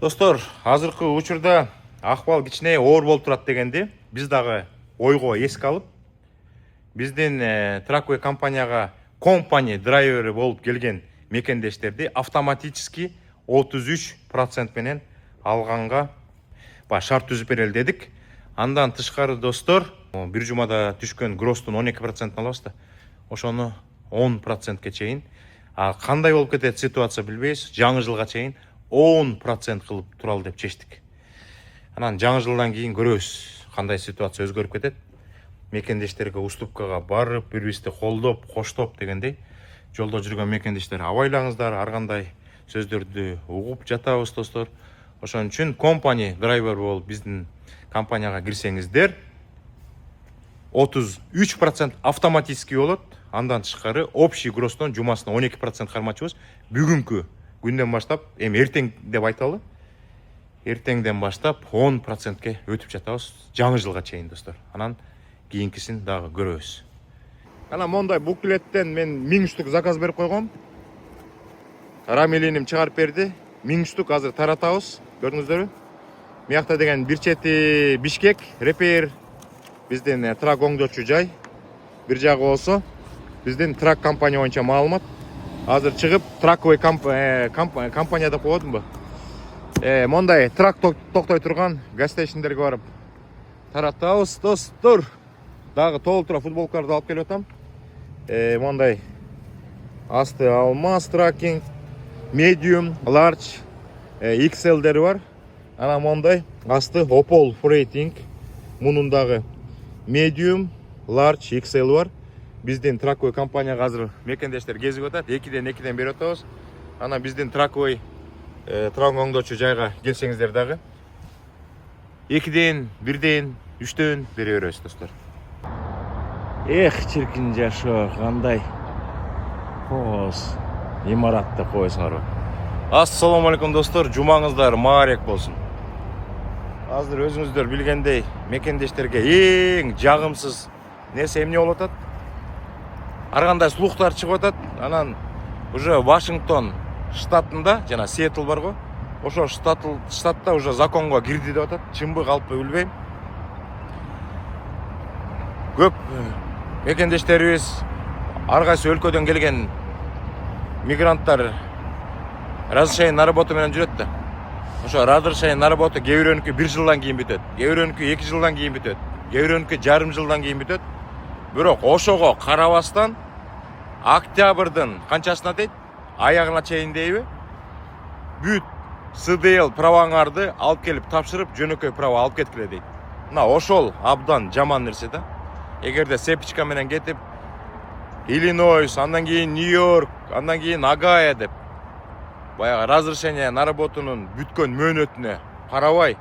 Достор, азыркы учурда акыбал кичине оор болуп турат дегенди биз дагы ойго эске алып, биздин Trackway компанияга компания драйвери болуп келген мекендештерди автоматически 33% менен алганга шарт түзүп берели дедик. Андан тышкары достор, бир жумада түшкөн гростун 12% алабыз да. Ошону 10%ке чейин. Кандай болуп кетет ситуация билбейбиз. Жаңы жылга чейин 10% кылып туралы деп чечтик. Анан жаңы жылдан кийин көрөбүз кандай ситуация өзгөрүп кетет. Мекендештерге уступкага барып, бири-бирибизди колдоп, коштоп дегендей жолдо жүргөн мекендештер абайлаңыздар, ар кандай сөздөрдү угуп жатабыз достор. Ошон үчүн компания драйвер болуп биздин компанияга кирсеңиздер 33% автоматически болот. Андан тышкары общий гростон жумасына 12% кармачыбыз. Бүгүнкү күндөн баштап, эртең деп айталы. Эртеңден баштап 10%ке өтүп жатабыз жаңы жылга чейин достор. Анан кийинкисин дагы көрөбүз. Анан мондай буклеттен мен 1000 штук заказ берип койгом. Рамилиним чыгарып берди. 1000 штук азыр таратабыз. Көрдүңүздөрбү? Мыякта деген бир чети Бишкек, Репейр биздин трак оңдоочу жай. Бир жагы болсо биздин трак компания боюнча маалымат. Азыр чыгып Trackway компания деп койдумбу? Мондай трак токтой турган гастейшндерге барып таратабыз достор. Дагы толтура футболкаларды алып келип атам. Мондай асты алмаз тракинг, medium, large, XL-дери бар. Анан мондай асты Opol Freighting. Мунун дагы medium, large, XL бар. Биздин Trackway компанияга азыр мекендештер кезип атат. 2ден берип атабыз. Анан биздин Trackway трак оңдоочу жайга келсеңиздер дагы 2ден, 1ден, 3дөн бере беребиз достор. Чиркин жашоо кандай коз имаратты койсоңор. Ассаламу алейкум достор, жумаңыздар маарек болсун. Азыр өзүңүздөр билгендей мекендештерге эң жагымсыз нерсе эмне болуп атат? Ар кандай слухтар чыгып атат. Анан уже Вашингтон штатында, жана Сиэтл бар го. Ошо штатта уже законго кирди деп атат. Чынбы калппы билбейм. Көп мекендештерибиз ар кайсы өлкөдөн келген мигранттар разрешение на работу менен жүрөт да. Ошо разрешение на работу кээ бирөөнүкү 1 жылдан кийин бүтөт, кээ бирөөнүкү 2 жылдан кийин бүтөт, кээ бирөөнүкү жарым жылдан кийин бүтөт. Бирок ошого карабастан октябрдын канчасына дейт? Аягына чейин дейби? Бүт СДЛ праваңарды алып келип тапшырып, жөнөкөй права алып кеткиле дейт. Мына ошол абдан жаман нерсе да. Эгерде сепичка менен кетип Иллинойс, андан кийин Нью-Йорк, андан кийин Огайо деп баягы разрешение на работунун бүткөн мөөнөтүнө карабай,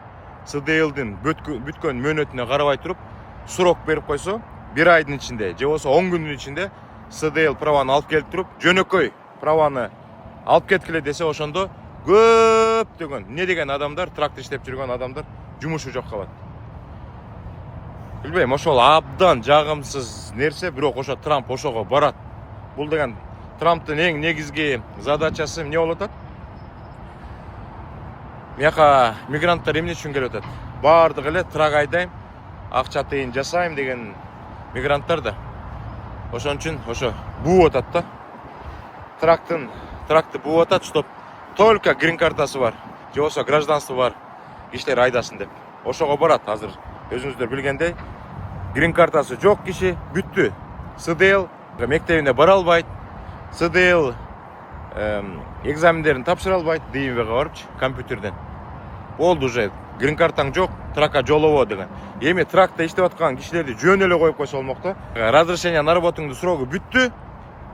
СДЛдин бүткөн мөөнөтүнө карабай туруп, срок берип койсо, 1 айдын ичинде, же болсо 10 күндүн ичинде СДЛ праваны алып келип туруп, жөнөкөй праваны алып кеткиле десе, ошондо көптөгөн эмне деген адамдар, тракты иштеп жүргөн адамдар жумушу жок калат. Билбейм, ошол абдан жагымсыз нерсе, бирок ошо Трамп ошого барат. Бул деген Трамптын эң негизги задачасы эмне болуп атат? Мияка мигранттар эмне үчүн келип атат? Бардыгы эле трак айдайм, акча тыйын жасайм деген мигранттар да. Ошон үчүн ошо бууп атат да. Тракты бууп атат, чтоб только грин картасы бар, же болсо гражданство бар кишилер айдасын деп. Ошого барат азыр. Өзүңүздөр билгендей, грин картасы жок киши бүттү. СДЛ мектебине бара албайт. СДЛ экзамендерин тапшыра албайт, ДМВга барыпчы компьютерден. Болду уже, грин картаң жок, тракка жолобо деген. Эми тракта иштеп аткан кишилерди жөн эле коюп койсо болмок да. Разрешение на работуңдун срогу бүттү.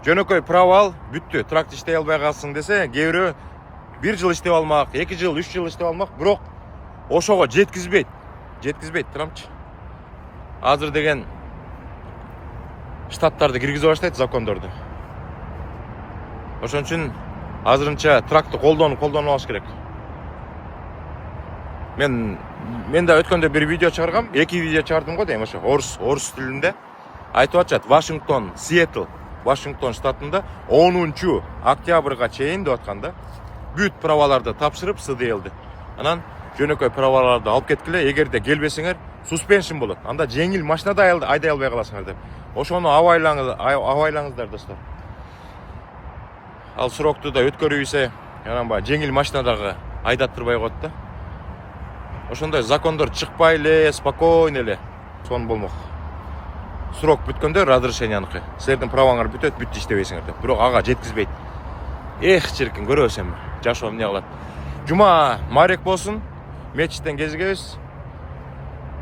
Жөнөкөй права ал, бүттү. Тракты иштей албай калсың десе, кээ бирөө 1 жыл иштеп алмак, 2 жыл, 3 жыл иштеп алмак, бирок ошого жеткизбейт Трампчы. Азыр деген штаттарды киргизе баштайт закондорду. Ошон үчүн азырынча тракты колдонуп алыш керек. Мен да өткөндө бир видео чыгаргам, 2 видео чыгардым го дейм, ошо орус тилинде. Айтып атышат, Вашингтон, Сиэтл, Вашингтон штатында 10 октябрга чейин деп атканда бүт праваларды тапшырып СДЛди. Анан жөнөкөй праваларды алып кеткиле. Эгерде келбесеңер, суспеншн болот. Анда жеңил машинада айдай албай каласыңар деп. Ошону абайлаңыздар достор. Ал срокту да өткөрүүсө, анан баягы жеңил машинадагы айдаттырбай коет да. Ошондой закондор чыкпай эле, спокойно эле сон болмок. Срок бүткөндө разрешенияныкы. Силердин праваңар бүтөт, бүтү иштебейсиңер деп. Бирок ага жеткизбейт. Эх, чиркин көрөсөм. Жашоо эмне кылат? Жума марек болсун. Мечиттен кезигебиз.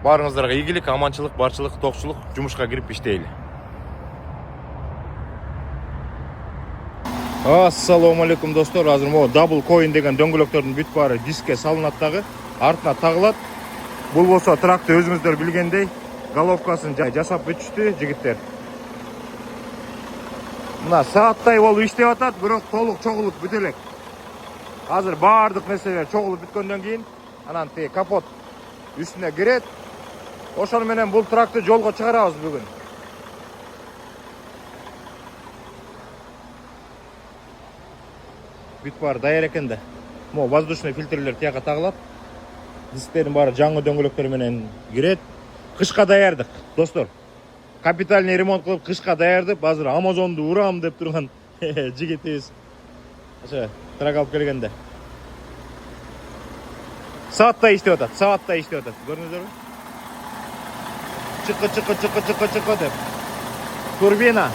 Барыңыздарга ийгилик, аманчылык, барчылык, токчулук, жумушка кирип иштейли. Ассаламу алейкум достор. Азыр могу double coin деген дөңгөлөктөрдүн бүт баары дискке салынат дагы, артына тагылат. Бул болсо тракты өзүңүздөр билгендей, головкасын жасап бүтүштү жигиттер. Мына сааттай болуп иштеп атат, бирок толук чогулуп бүтө элек. Азыр баардык нерселер чогулуп бүткөндөн кийин, анан тиги капот үстүнө кирет. Ошону менен бул тракты жолго чыгарабыз бүгүн. Бүт баары даяр экен да. Могу воздушный фильтрлер тияка тагылат. Дисктердин баары жаңы дөңгөлөктөр менен кирет. Кышка даярдык, достор. Капитальный ремонт кылып кышка даярдып, азыр Амазонду урам деп турган жигитибиз. Ошо трак алып келгенде. Сааттай иштеп атат, Көрдүңүздөрбү? Чыкы деп. Турбина.